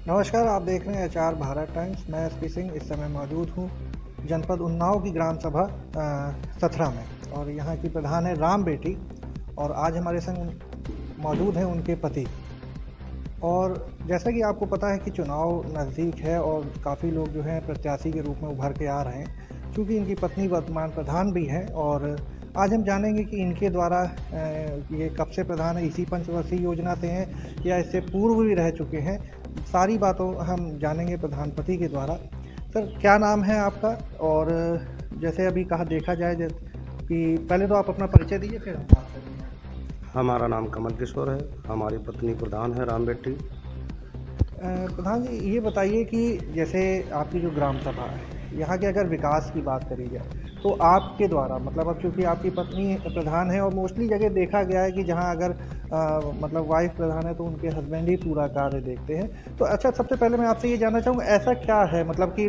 नमस्कार, आप देख रहे हैं एचआर भारत टाइम्स। मैं एसपी सिंह इस समय मौजूद हूँ जनपद उन्नाव की ग्राम सभा सथरा में, और यहाँ की प्रधान है राम बेटी। और आज हमारे संग मौजूद हैं उनके पति। और जैसा कि आपको पता है कि चुनाव नज़दीक है और काफ़ी लोग जो हैं प्रत्याशी के रूप में उभर के आ रहे हैं, क्योंकि इनकी पत्नी वर्तमान प्रधान भी हैं। और आज हम जानेंगे कि इनके द्वारा ये कब से प्रधान है, इसी पंचवर्षीय योजना से हैं या इससे पूर्व भी रह चुके हैं। सारी बातों हम जानेंगे प्रधानपति के द्वारा। सर, क्या नाम है आपका? और जैसे अभी कहा देखा जाए कि पहले तो आप अपना परिचय दीजिए, फिर हम बात करेंगे। हमारा नाम कमल किशोर है, हमारी पत्नी प्रधान है राम बेटी। प्रधान जी, ये बताइए कि जैसे आपकी जो ग्राम सभा है, यहाँ के अगर विकास की बात करी जाए तो आपके द्वारा, मतलब अब चूँकि आपकी पत्नी प्रधान है और मोस्टली जगह देखा गया है कि जहाँ अगर मतलब वाइफ प्रधान है तो उनके हस्बैंड ही पूरा कार्य देखते हैं। तो अच्छा, सबसे पहले मैं आपसे ये जानना चाहूँगा, ऐसा क्या है मतलब कि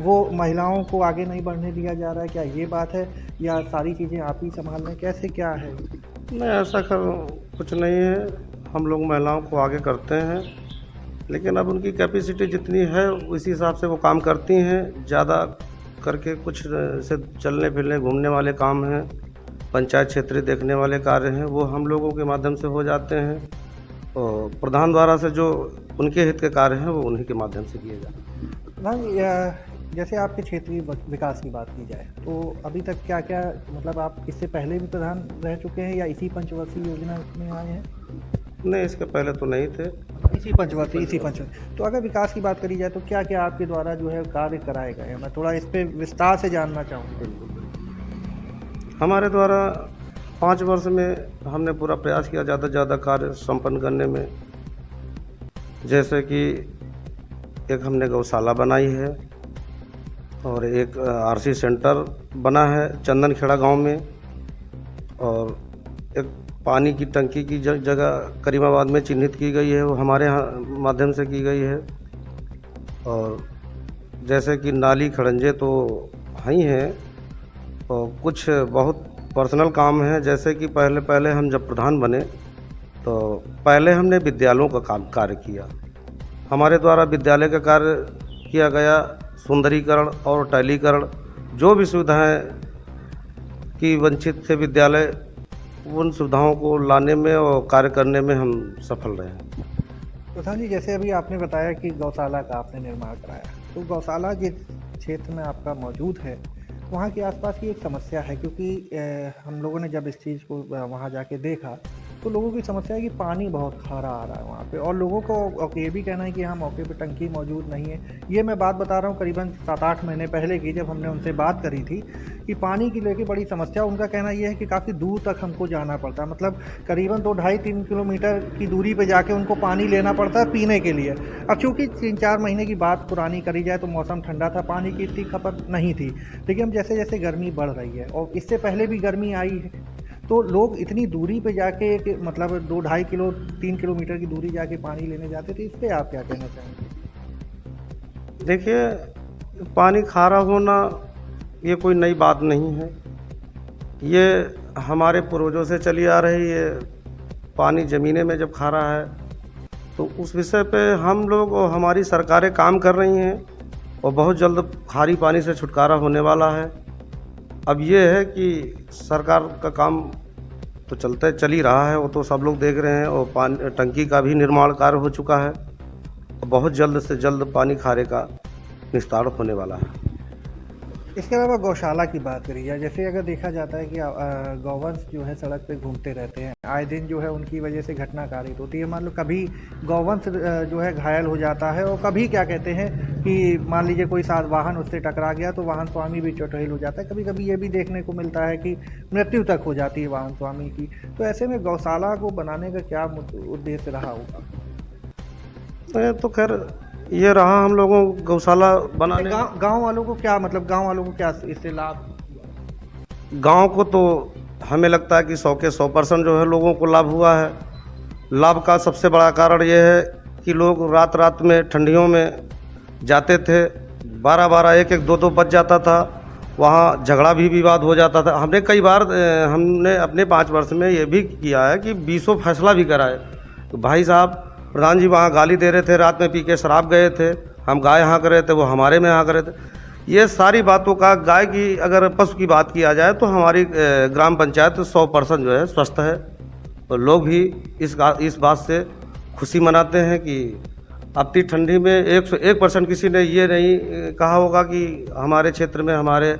वो महिलाओं को आगे नहीं बढ़ने दिया जा रहा है, क्या ये बात है, या सारी चीज़ें आप ही संभाल रहे हैं, कैसे क्या है? नहीं, ऐसा कुछ नहीं है। हम लोग महिलाओं को आगे करते हैं, लेकिन अब उनकी कैपेसिटी जितनी है उसी हिसाब से वो काम करती हैं। ज़्यादा करके कुछ से चलने फिरने घूमने वाले काम हैं, पंचायत क्षेत्रीय देखने वाले कार्य हैं, वो हम लोगों के माध्यम से हो जाते हैं। और प्रधान द्वारा से जो उनके हित के कार्य हैं वो उन्हीं के माध्यम से किए जाते हैं। प्रधान, जैसे आपके क्षेत्रीय विकास की बात की जाए तो अभी तक क्या क्या, मतलब आप इससे पहले भी प्रधान रह चुके हैं या इसी पंचवर्षीय योजना में आए हैं? नहीं, इसके पहले तो नहीं थे। इसी पंचवर्षीय। तो अगर विकास की बात करी जाए तो क्या क्या आपके द्वारा जो है कार्य कराए गए हैं? मैं थोड़ा इस पे विस्तार से जानना चाहूँगा। हमारे द्वारा 5 वर्ष में हमने पूरा प्रयास किया ज़्यादा से ज़्यादा कार्य संपन्न करने में। जैसे कि एक हमने गौशाला बनाई है और एक आरसी सेंटर बना है चंदनखेड़ा गांव में, और एक पानी की टंकी की जगह करीमाबाद में चिन्हित की गई है, वो हमारे माध्यम से की गई है। और जैसे कि नाली खड़ंजे तो ही हैं, और कुछ बहुत पर्सनल काम है। जैसे कि पहले हम जब प्रधान बने तो पहले हमने विद्यालयों का कार्य किया। हमारे द्वारा विद्यालय का कार्य किया गया, सुंदरीकरण और टैलीकरण, जो भी सुविधाएं की वंचित थे विद्यालय, उन सुविधाओं को लाने में और कार्य करने में हम सफल रहे हैं। प्रधान जी, जैसे अभी आपने बताया कि गौशाला का आपने निर्माण कराया, तो गौशाला जिस क्षेत्र में आपका मौजूद है वहाँ के आसपास की एक समस्या है, क्योंकि हम लोगों ने जब इस चीज़ को वहाँ जाके देखा तो लोगों की समस्या है कि पानी बहुत खारा आ रहा है वहाँ पे, और लोगों को ये भी कहना है कि यहाँ मौके पे टंकी मौजूद नहीं है। ये मैं बात बता रहा हूँ करीबन 7-8 महीने पहले की, जब हमने उनसे बात करी थी कि पानी की लेके बड़ी समस्या। उनका कहना ये है कि काफ़ी दूर तक हमको जाना पड़ता है, मतलब करीबन 2-2.5-3 किलोमीटर की दूरी पे जाके उनको पानी लेना पड़ता है पीने के लिए। अब चूँकि 3-4 महीने की बात पुरानी करी जाए तो मौसम ठंडा था, पानी की इतनी खपत नहीं थी। लेकिन अब जैसे जैसे गर्मी बढ़ रही है और इससे पहले भी गर्मी आई है, तो लोग इतनी दूरी पे जाके मतलब 2-2.5 किलो 3 किलोमीटर की दूरी जाके पानी लेने जाते थे। इस पर आप क्या कहना चाहेंगे? देखिए, पानी खारा होना ये कोई नई बात नहीं है। ये हमारे पूर्वजों से चली आ रही है। पानी ज़मीने में जब खारा है तो उस विषय पे हम लोग और हमारी सरकारें काम कर रही हैं, और बहुत जल्द खारी पानी से छुटकारा होने वाला है। अब ये है कि सरकार का काम तो चल ही रहा है, वो तो सब लोग देख रहे हैं, और पानी टंकी का भी निर्माण कार्य हो चुका है, और बहुत जल्द से जल्द पानी खारे का निस्तारण होने वाला है। इसके अलावा गौशाला की बात करी जाए, जैसे अगर देखा जाता है कि गौवंश जो है सड़क पे घूमते रहते हैं, आए दिन जो है उनकी वजह से घटना कारित होती है। मान लो कभी गौवंश जो है घायल हो जाता है, और कभी क्या कहते हैं कि मान लीजिए कोई साथ वाहन उससे टकरा गया तो वाहन स्वामी भी चोटिल हो जाता है। कभी कभी ये भी देखने को मिलता है कि मृत्यु तक हो जाती है वाहन स्वामी की। तो ऐसे में गौशाला को बनाने का क्या उद्देश्य रहा होगा? तो खैर ये रहा हम लोगों गौशाला बनाने। गाँव वालों को क्या, मतलब गाँव वालों को क्या इससे लाभ? गांव को तो हमें लगता है कि 100 के 100% जो है लोगों को लाभ हुआ है। लाभ का सबसे बड़ा कारण ये है कि लोग रात रात में ठंडियों में जाते थे, 12-12, 1-1, 2-2 बज जाता था, वहाँ झगड़ा भी विवाद हो जाता था। हमने कई बार हमने अपने 5 वर्ष में ये भी किया है कि 20 फैसला भी कराए। तो भाई साहब, प्रधान जी वहाँ गाली दे रहे थे, रात में पी के शराब गए थे, हम गाय हाँक रहे थे, वो हमारे में हाँक रहे थे। ये सारी बातों का, गाय की अगर पशु की बात किया जाए तो हमारी ग्राम पंचायत 100% जो है स्वस्थ है। और लोग भी इस बात से खुशी मनाते हैं कि अब की ठंडी में 101% किसी ने ये नहीं कहा होगा कि हमारे क्षेत्र में हमारे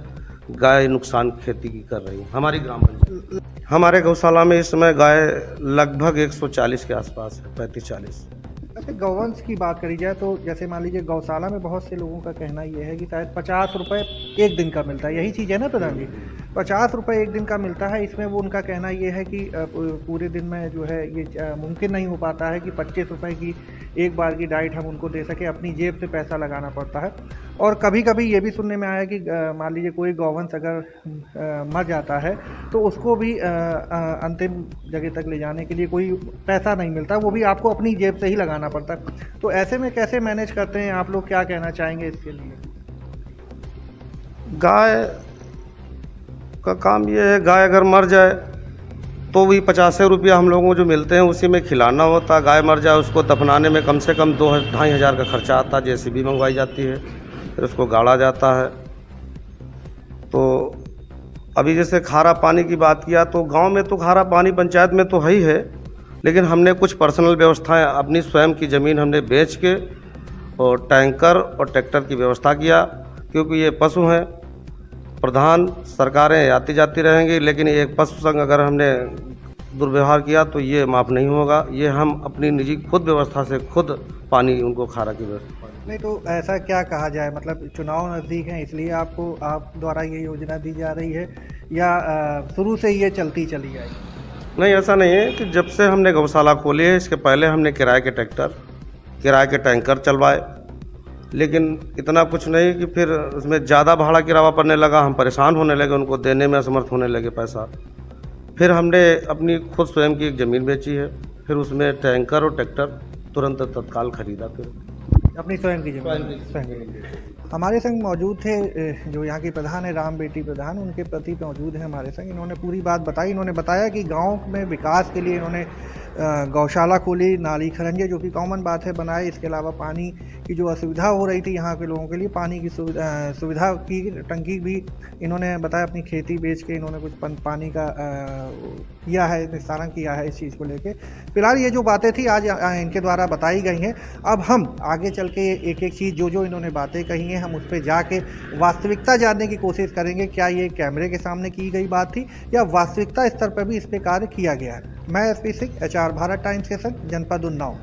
गाय नुकसान खेती की कर रही है। हमारी ग्राम पंचायत, हमारे गौशाला में इस समय गाय लगभग 140 के आसपास है, 35-40। वैसे गौवंश की बात करी जाए तो जैसे मान लीजिए गौशाला में बहुत से लोगों का कहना ये है कि शायद 50 रुपये एक दिन का मिलता है, यही चीज़ है ना प्रधान जी? 50 रुपये एक दिन का मिलता है। इसमें वो उनका कहना ये है कि पूरे दिन में जो है ये मुमकिन नहीं हो पाता है कि 25 रुपये की एक बार की डाइट हम उनको दे सकें, अपनी जेब से पैसा लगाना पड़ता है। और कभी कभी ये भी सुनने में आया कि मान लीजिए कोई गौवंश अगर मर जाता है तो उसको भी अंतिम जगह तक ले जाने के लिए कोई पैसा नहीं मिलता, वो भी आपको अपनी जेब से ही लगाना पड़ता है। तो ऐसे में कैसे मैनेज करते हैं आप लोग, क्या कहना चाहेंगे इसके लिए? गाय का काम ये है, गाय अगर मर जाए तो भी 50 रुपया हम लोगों को जो मिलते हैं उसी में खिलाना होता है। गाय मर जाए उसको दफनाने में कम से कम 2-2.5 हज़ार का खर्चा आता है। जेसीबी मंगवाई जाती है, फिर उसको गाड़ा जाता है। तो अभी जैसे खारा पानी की बात किया तो गांव में तो खारा पानी पंचायत में तो है ही है, लेकिन हमने कुछ पर्सनल व्यवस्थाएं अपनी स्वयं की ज़मीन हमने बेच के और टैंकर और ट्रैक्टर की व्यवस्था किया, क्योंकि ये पशु हैं। प्रधान सरकारें आती जाती रहेंगी, लेकिन एक पशु संघ अगर हमने दुर्व्यवहार किया तो ये माफ़ नहीं होगा। ये हम अपनी निजी खुद व्यवस्था से खुद पानी उनको खारा की व्यवस्था। नहीं तो ऐसा क्या कहा जाए, मतलब चुनाव नज़दीक हैं इसलिए आपको आप द्वारा ये योजना दी जा रही है या शुरू से ये चलती चली आएगी? नहीं, ऐसा नहीं है कि जब से हमने गौशाला खोली है इसके पहले हमने किराए के ट्रैक्टर, किराए के टैंकर चलवाए, लेकिन इतना कुछ नहीं कि फिर उसमें ज़्यादा भाड़ा किराया पड़ने लगा, हम परेशान होने लगे, उनको देने में असमर्थ होने लगे पैसा। फिर हमने अपनी खुद स्वयं की एक ज़मीन बेची है, फिर उसमें टैंकर और ट्रैक्टर तुरंत तत्काल खरीदा। फिर अपनी स्वयं की ज़मीन। हमारे संग मौजूद थे जो यहाँ के प्रधान है, राम बेटी प्रधान, उनके प्रति मौजूद है हमारे संग। इन्होंने पूरी बात बताई। इन्होंने बताया कि गांव में विकास के लिए इन्होंने गौशाला खोली, नाली खरंजे जो कि कॉमन बात है बनाए। इसके अलावा पानी की जो असुविधा हो रही थी यहाँ के लोगों के लिए, पानी की सुविधा की टंकी भी इन्होंने बताया। अपनी खेती बेच के इन्होंने कुछ पानी का किया है, निस्तारण किया है इस चीज़ को लेके। फिलहाल ये जो बातें थी आज इनके द्वारा बताई गई हैं। अब हम आगे चल के एक एक चीज़ जो इन्होंने बातें कही हैं हम उस पर जाके वास्तविकता जानने की कोशिश करेंगे। क्या ये कैमरे के सामने की गई बात थी या वास्तविकता स्तर पर भी इस पर कार्य किया गया है? मैं SP Singh, HR Bharat times के संग, जनपद उन्नाव।